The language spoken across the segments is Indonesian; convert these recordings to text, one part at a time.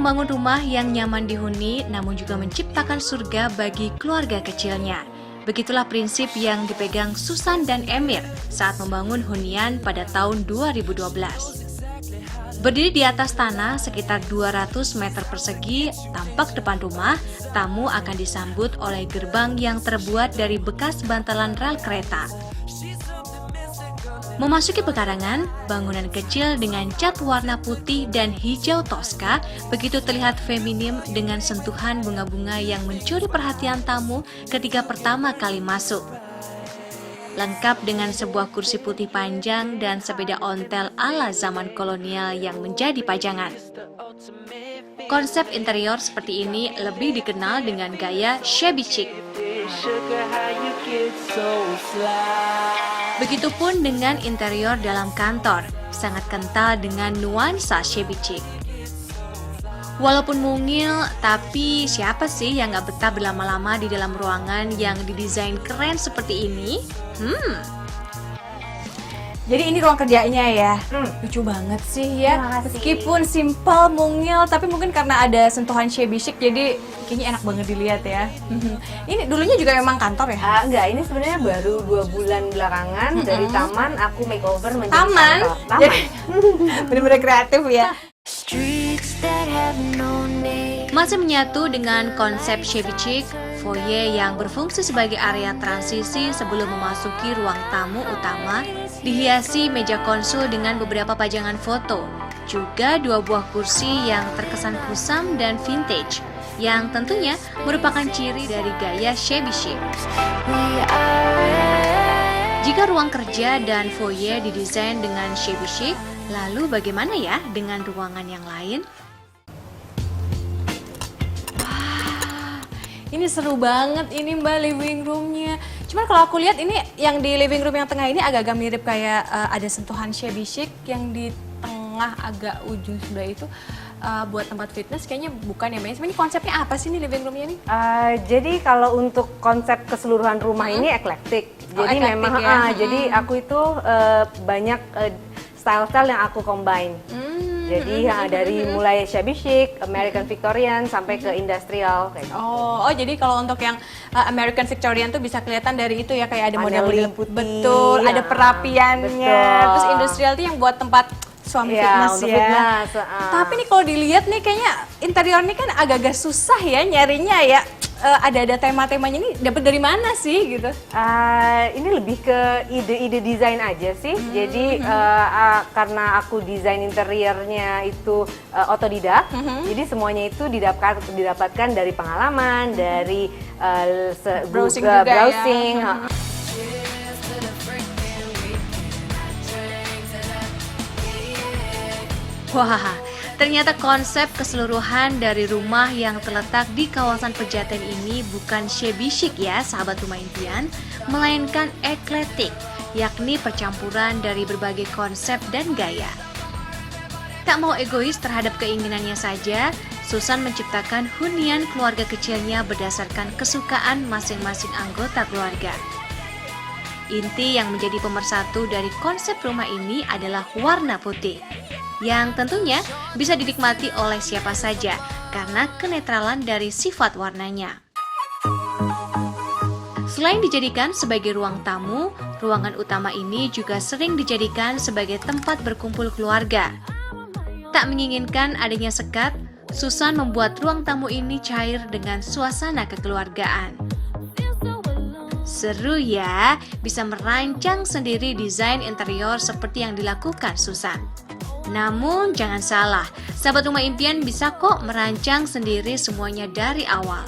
membangun rumah yang nyaman dihuni namun juga menciptakan surga bagi keluarga kecilnya. Begitulah prinsip yang dipegang Susan dan Emir saat membangun hunian pada tahun 2012. Berdiri di atas tanah sekitar 200 meter persegi, tampak depan rumah, tamu akan disambut oleh gerbang yang terbuat dari bekas bantalan rel kereta. Memasuki pekarangan, bangunan kecil dengan cat warna putih dan hijau toska begitu terlihat feminim dengan sentuhan bunga-bunga yang mencuri perhatian tamu ketika pertama kali masuk. Lengkap dengan sebuah kursi putih panjang dan sepeda ontel ala zaman kolonial yang menjadi pajangan. Konsep interior seperti ini lebih dikenal dengan gaya shabby chic. Begitupun dengan interior dalam kantor, sangat kental dengan nuansa shabby chic. Walaupun mungil, tapi siapa sih yang gak betah berlama-lama di dalam ruangan yang didesain keren seperti ini? Jadi ini ruang kerjanya ya, lucu banget sih ya. Meskipun simple, mungil, tapi mungkin karena ada sentuhan shabby chic, jadi kayaknya enak banget dilihat ya. Ini dulunya juga memang kantor ya? Enggak, ini sebenarnya baru 2 bulan belakangan dari taman aku makeover menjadi Taman? kantor. Taman. Jadi bener-bener kreatif ya. Masih menyatu dengan konsep shabby chic, foyer yang berfungsi sebagai area transisi sebelum memasuki ruang tamu utama, dihiasi meja konsul dengan beberapa pajangan foto, juga 2 buah kursi yang terkesan kusam dan vintage, yang tentunya merupakan ciri dari gaya shabby chic. Jika ruang kerja dan foyer didesain dengan shabby chic, lalu bagaimana ya dengan ruangan yang lain? Ini seru banget ini Mbak living roomnya. Cuman kalau aku lihat ini yang di living room yang tengah ini agak-agak mirip kayak ada sentuhan shabby chic, yang di tengah agak ujung sebelah itu buat tempat fitness kayaknya bukan ya Mbak. Sebenarnya konsepnya apa sih nih living roomnya nih? Jadi kalau untuk konsep keseluruhan rumah ini eklektik. Jadi eklektik memang ya. jadi aku itu banyak style-style yang aku combine. Jadi dari mulai shabby chic, American Victorian sampai ke industrial kayak gitu. Oh, jadi kalau untuk yang American Victorian tuh bisa kelihatan dari itu ya, kayak ada model-model putih. betul, ada perapiannya. Betul. Terus industrial tuh yang buat tempat suami fitness untuk ya. fitness, Tapi nih kalau dilihat nih kayaknya interiornya kan agak-agak susah ya nyarinya ya. Ada tema-temanya ini dapat dari mana sih gitu? Ini lebih ke ide-ide desain aja sih. Jadi karena aku desain interiornya itu otodidak, jadi semuanya itu didapatkan dari pengalaman, dari Browsing Google juga browsing. ya. Wah, ternyata konsep keseluruhan dari rumah yang terletak di kawasan Pejaten ini bukan shabby chic ya sahabat rumah impian, melainkan eklektik, yakni percampuran dari berbagai konsep dan gaya. Tak mau egois terhadap keinginannya saja, Susan menciptakan hunian keluarga kecilnya berdasarkan kesukaan masing-masing anggota keluarga. Inti yang menjadi pemersatu dari konsep rumah ini adalah warna putih, yang tentunya bisa dinikmati oleh siapa saja karena kenetralan dari sifat warnanya. Selain dijadikan sebagai ruang tamu, ruangan utama ini juga sering dijadikan sebagai tempat berkumpul keluarga. Tak menginginkan adanya sekat, Susan membuat ruang tamu ini cair dengan suasana kekeluargaan. Seru ya, bisa merancang sendiri desain interior seperti yang dilakukan Susan. Namun jangan salah, sahabat rumah impian bisa kok merancang sendiri semuanya dari awal.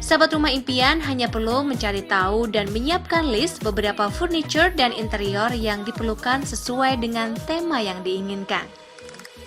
Sahabat rumah impian hanya perlu mencari tahu dan menyiapkan list beberapa furniture dan interior yang diperlukan sesuai dengan tema yang diinginkan.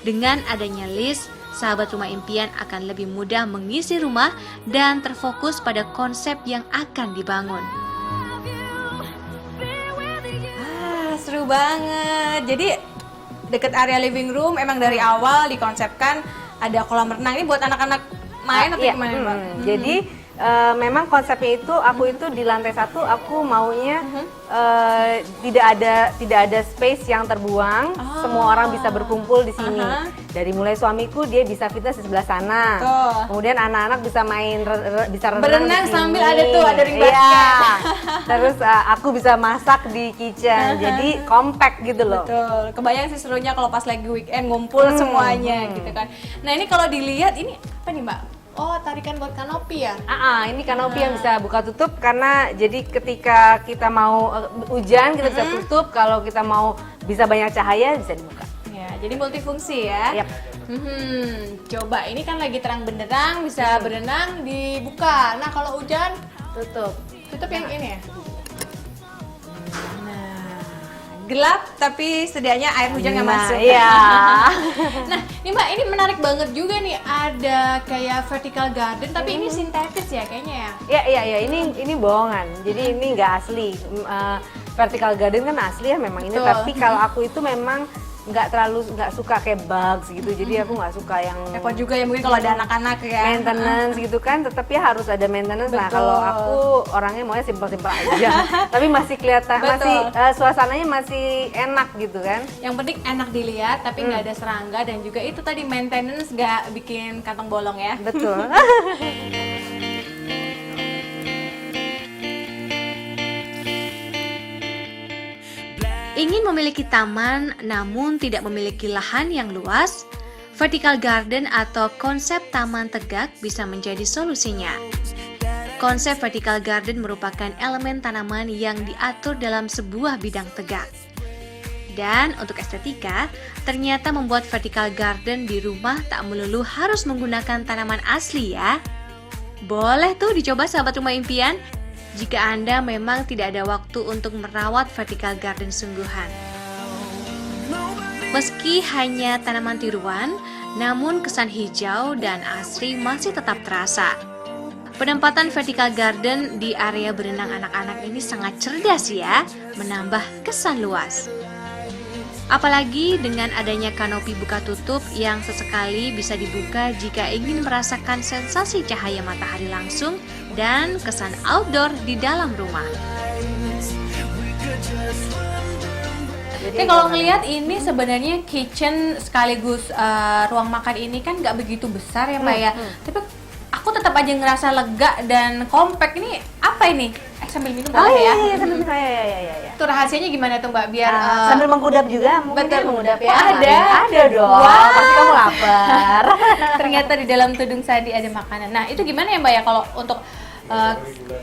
Dengan adanya list, sahabat rumah impian akan lebih mudah mengisi rumah dan terfokus pada konsep yang akan dibangun. Seru banget. Jadi deket area living room emang dari awal dikonsepkan ada kolam renang. Ini buat anak-anak main atau Iya, gimana Mbak? Jadi memang konsepnya itu aku itu di lantai 1 aku maunya tidak ada space yang terbuang, semua orang bisa berkumpul di sini. Dari mulai suamiku dia bisa fitness di sebelah sana, kemudian anak-anak bisa main bisa berenang di sini. sambil ada ring basket. Iya. Terus aku bisa masak di kitchen, jadi compact gitu loh. Betul, kebayang sih serunya kalau pas lagi weekend ngumpul semuanya gitu kan. Nah ini kalau dilihat ini apa nih Mbak? Oh, tarikan buat kanopi ya? Ini kanopi yang bisa buka tutup karena jadi ketika kita mau hujan kita bisa tutup, kalau kita mau bisa banyak cahaya bisa dibuka. Ya, jadi multifungsi ya. Yap. Coba ini kan lagi terang benderang bisa berenang dibuka. Nah kalau hujan tutup yang ini ya. Gelap tapi sedianya air hujan nggak masuk. Iya. Nah, ini Mbak, ini menarik banget juga nih, ada kayak vertical garden tapi ini sintetis ya kayaknya ya. Iya, ini bohongan. Jadi ini nggak asli. Vertical garden kan asli ya memang ini, tapi kalau aku itu memang nggak suka kayak bugs gitu, jadi aku nggak suka yang repot juga ya mungkin kalau ada anak-anak ya, maintenance gitu kan, tetap ya harus ada maintenance. Nah kalau aku orangnya maunya simpel-simpel aja tapi masih kelihatan masih suasananya masih enak gitu kan, yang penting enak dilihat tapi nggak ada serangga dan juga itu tadi maintenance nggak bikin kantong bolong ya. Betul. Ingin memiliki taman namun tidak memiliki lahan yang luas? Vertical garden atau konsep taman tegak bisa menjadi solusinya. Konsep vertical garden merupakan elemen tanaman yang diatur dalam sebuah bidang tegak. Dan untuk estetika, ternyata membuat vertical garden di rumah tak melulu harus menggunakan tanaman asli ya. Boleh tuh dicoba sahabat rumah impian, jika Anda memang tidak ada waktu untuk merawat vertical garden sungguhan. Meski hanya tanaman tiruan, namun kesan hijau dan asri masih tetap terasa. Penempatan vertical garden di area berenang anak-anak ini sangat cerdas ya, menambah kesan luas. Apalagi dengan adanya kanopi buka tutup yang sesekali bisa dibuka jika ingin merasakan sensasi cahaya matahari langsung dan kesan outdoor di dalam rumah. Jadi kalau ngelihat ini sebenarnya kitchen sekaligus ruang makan ini kan nggak begitu besar ya Mbak ya. Tapi aku tetap aja ngerasa lega dan compact. Ini apa ini? Sambil minum boleh ya? Iya, sambil minum. Ya. Itu rahasianya gimana tuh Mbak? Biar sambil mengudap juga, mungkin betul mengudap ya. Oh, ada dong. Wow. Pasti kamu lapar. Ternyata di dalam tudung sadi ada makanan. Nah, itu gimana ya Mbak ya kalau untuk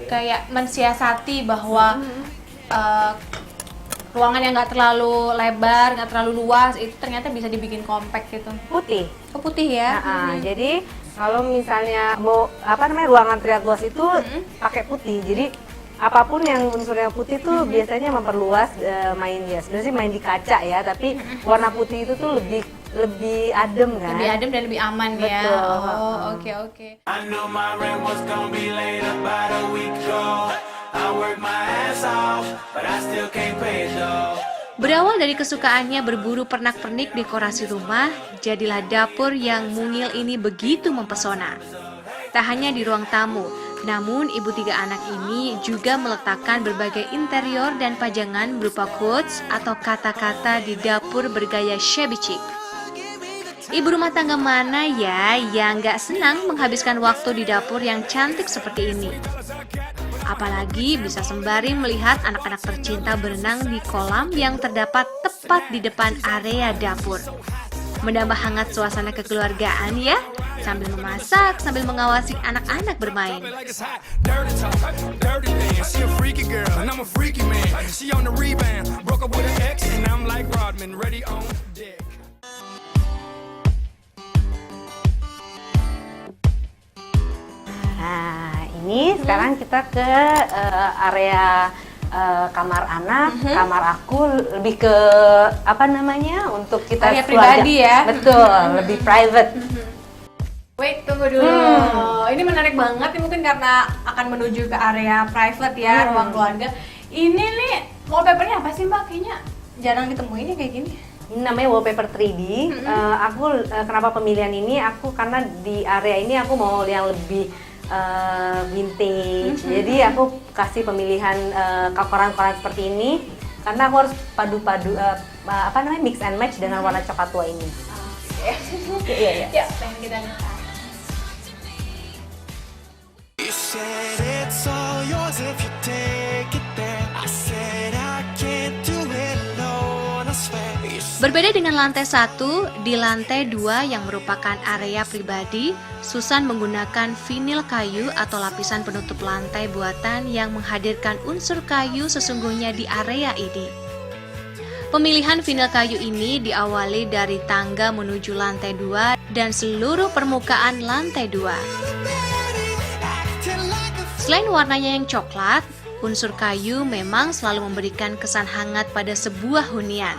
kayak mensiasati bahwa ruangan yang nggak terlalu lebar, nggak terlalu luas, itu ternyata bisa dibikin compact gitu. Putih. Oh, putih ya. Jadi kalau misalnya mau ruangan terlihat luas itu pakai putih. Jadi apapun yang unsurnya putih tuh biasanya memperluas main ya. Sebenarnya sih main di kaca ya, tapi warna putih itu tuh lebih adem kan. Lebih adem dan lebih aman. Betul. Ya. Oh, oke. I knew my rent was gonna be late about a week ago. I work my ass off, but I still can't pay it though. Berawal dari kesukaannya berburu pernak-pernik dekorasi rumah, jadilah dapur yang mungil ini begitu mempesona. Tak hanya di ruang tamu, namun ibu 3 anak ini juga meletakkan berbagai interior dan pajangan berupa quotes atau kata-kata di dapur bergaya shabby chic. Ibu rumah tangga mana ya yang gak senang menghabiskan waktu di dapur yang cantik seperti ini? Apalagi bisa sembari melihat anak-anak tercinta berenang di kolam yang terdapat tepat di depan area dapur. Menambah hangat suasana kekeluargaan ya, sambil memasak, sambil mengawasi anak-anak bermain. Ini sekarang kita ke area kamar anak, kamar aku lebih ke untuk kita Area keluarga. pribadi ya. Betul, lebih private. Wait, tunggu dulu. Ini menarik banget nih, mungkin karena akan menuju ke area private ya, ruang keluarga. Ini nih wallpapernya apa sih Mbak? Kayaknya jarang ditemuin ya kayak gini. Ini namanya wallpaper 3D. Kenapa pemilihan ini? Karena di area ini aku mau yang lebih vintage. Jadi aku kasih pemilihan koran-koran seperti ini karena aku harus padu-padu mix and match dengan warna coklat tua ini. Iya. Ya, pengen kita lihat. You said it's all yours if you take it there. I said I can't do it alone, I swear. You Berbeda dengan lantai 1, di lantai 2 yang merupakan area pribadi, Susan menggunakan vinil kayu atau lapisan penutup lantai buatan yang menghadirkan unsur kayu sesungguhnya di area ini. Pemilihan vinil kayu ini diawali dari tangga menuju lantai 2 dan seluruh permukaan lantai 2. Selain warnanya yang coklat, unsur kayu memang selalu memberikan kesan hangat pada sebuah hunian.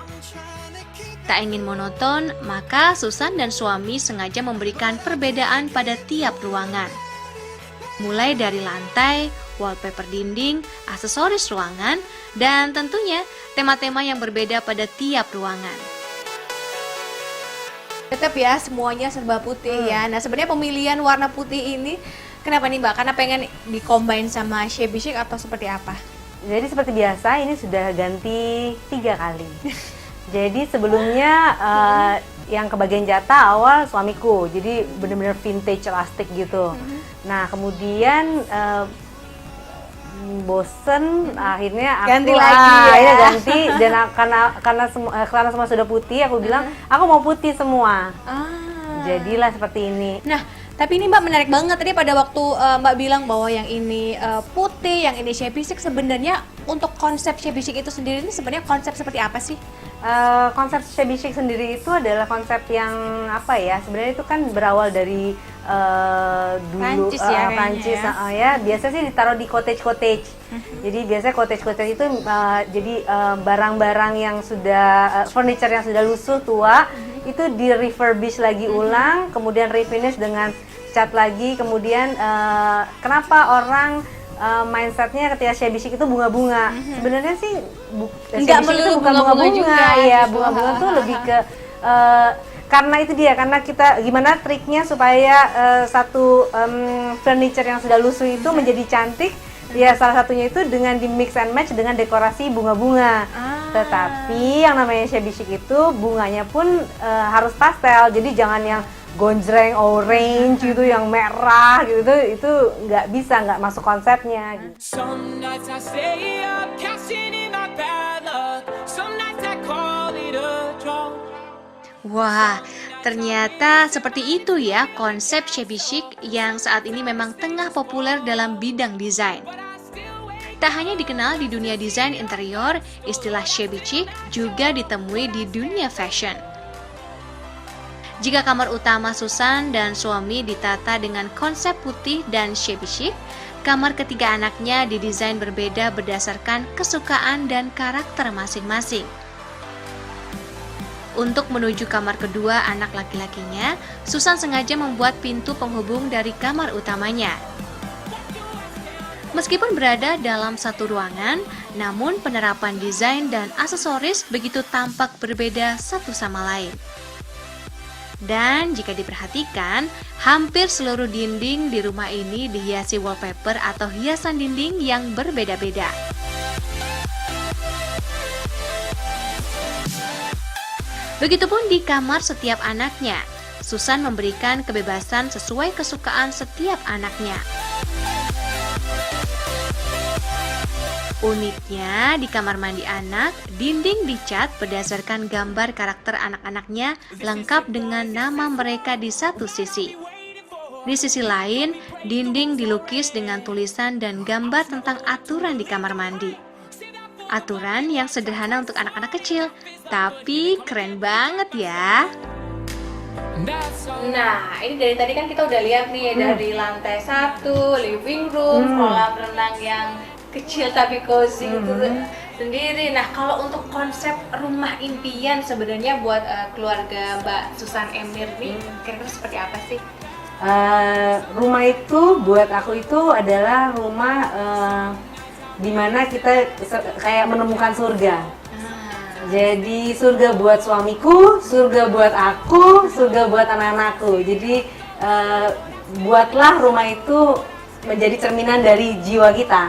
Tak ingin monoton, maka Susan dan suami sengaja memberikan perbedaan pada tiap ruangan. Mulai dari lantai, wallpaper dinding, aksesoris ruangan, dan tentunya tema-tema yang berbeda pada tiap ruangan. Tetap ya, semuanya serba putih ya. Nah, sebenarnya pemilihan warna putih ini kenapa nih Mbak? Karena pengen di-combine sama shabby chic atau seperti apa? Jadi seperti biasa ini sudah ganti 3 kali. Jadi sebelumnya yang kebagian jatah awal suamiku, jadi bener-bener vintage elastik gitu. Nah kemudian bosen, akhirnya aku Ganti lagi ya. akhirnya ganti dan karena semua sudah putih, aku bilang aku mau putih semua. Jadilah seperti ini. Nah, tapi ini Mbak menarik banget tadi pada waktu Mbak bilang bahwa yang ini putih, yang ini shabby chic. Sebenarnya untuk konsep shabby chic itu sendiri ini sebenarnya konsep seperti apa sih? Konsep shabby chic sendiri itu adalah konsep yang apa ya? Sebenarnya itu kan berawal dari dulu Prancis ya, Prancis kayaknya ya. Biasa sih ditaruh di cottage. Jadi biasanya cottage itu jadi barang-barang yang sudah furniture yang sudah lusuh tua itu di refurbish lagi ulang, kemudian refinish dengan cat lagi, kemudian kenapa orang mindsetnya ketika shabby chic itu bunga-bunga. Sebenarnya sih Nggak shabby chic itu melulu bukan bunga-bunga bunga-bunga juga, ya, gitu. bunga-bunga tuh lebih ke karena itu dia, karena kita gimana triknya supaya satu furniture yang sudah lusuh itu menjadi cantik. Ya salah satunya itu dengan di mix and match dengan dekorasi bunga-bunga. Tetapi yang namanya shabby chic itu bunganya pun harus pastel. Jadi jangan yang gonjreng orange gitu, yang merah gitu, itu nggak bisa, nggak masuk konsepnya gitu. Some nights I stay up, cashing in my bad luck. Some nights I call it a draw. Wah, ternyata seperti itu ya konsep shabby chic yang saat ini memang tengah populer dalam bidang desain. Tak hanya dikenal di dunia desain interior, istilah shabby chic juga ditemui di dunia fashion. Jika kamar utama Susan dan suami ditata dengan konsep putih dan shabby chic, kamar ketiga anaknya didesain berbeda berdasarkan kesukaan dan karakter masing-masing. Untuk menuju kamar kedua anak laki-lakinya, Susan sengaja membuat pintu penghubung dari kamar utamanya. Meskipun berada dalam satu ruangan, namun penerapan desain dan aksesoris begitu tampak berbeda satu sama lain. Dan jika diperhatikan, hampir seluruh dinding di rumah ini dihiasi wallpaper atau hiasan dinding yang berbeda-beda. Begitupun di kamar setiap anaknya, Susan memberikan kebebasan sesuai kesukaan setiap anaknya. Uniknya, di kamar mandi anak, dinding dicat berdasarkan gambar karakter anak-anaknya lengkap dengan nama mereka di satu sisi. Di sisi lain, dinding dilukis dengan tulisan dan gambar tentang aturan di kamar mandi. Aturan yang sederhana untuk anak-anak kecil, tapi keren banget ya. Nah, ini dari tadi kan kita udah lihat nih dari lantai 1, living room, kolam renang yang kecil tapi cozy itu sendiri. Nah, kalau untuk konsep rumah impian sebenarnya buat keluarga Mbak Susan Emir nih, kira-kira seperti apa sih? Rumah itu buat aku itu adalah rumah dimana kita kayak menemukan surga. Jadi surga buat suamiku, surga buat aku, surga buat anak-anakku. Jadi buatlah rumah itu menjadi cerminan dari jiwa kita.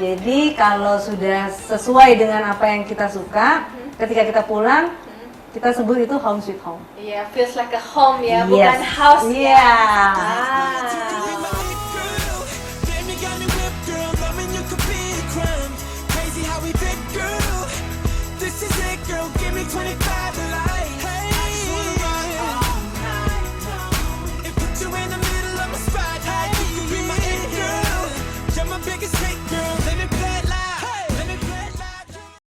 Jadi kalau sudah sesuai dengan apa yang kita suka, ketika kita pulang, kita sebut itu home sweet home. Iya, feels like a home ya, Yes. bukan house ya. Iya. Ah.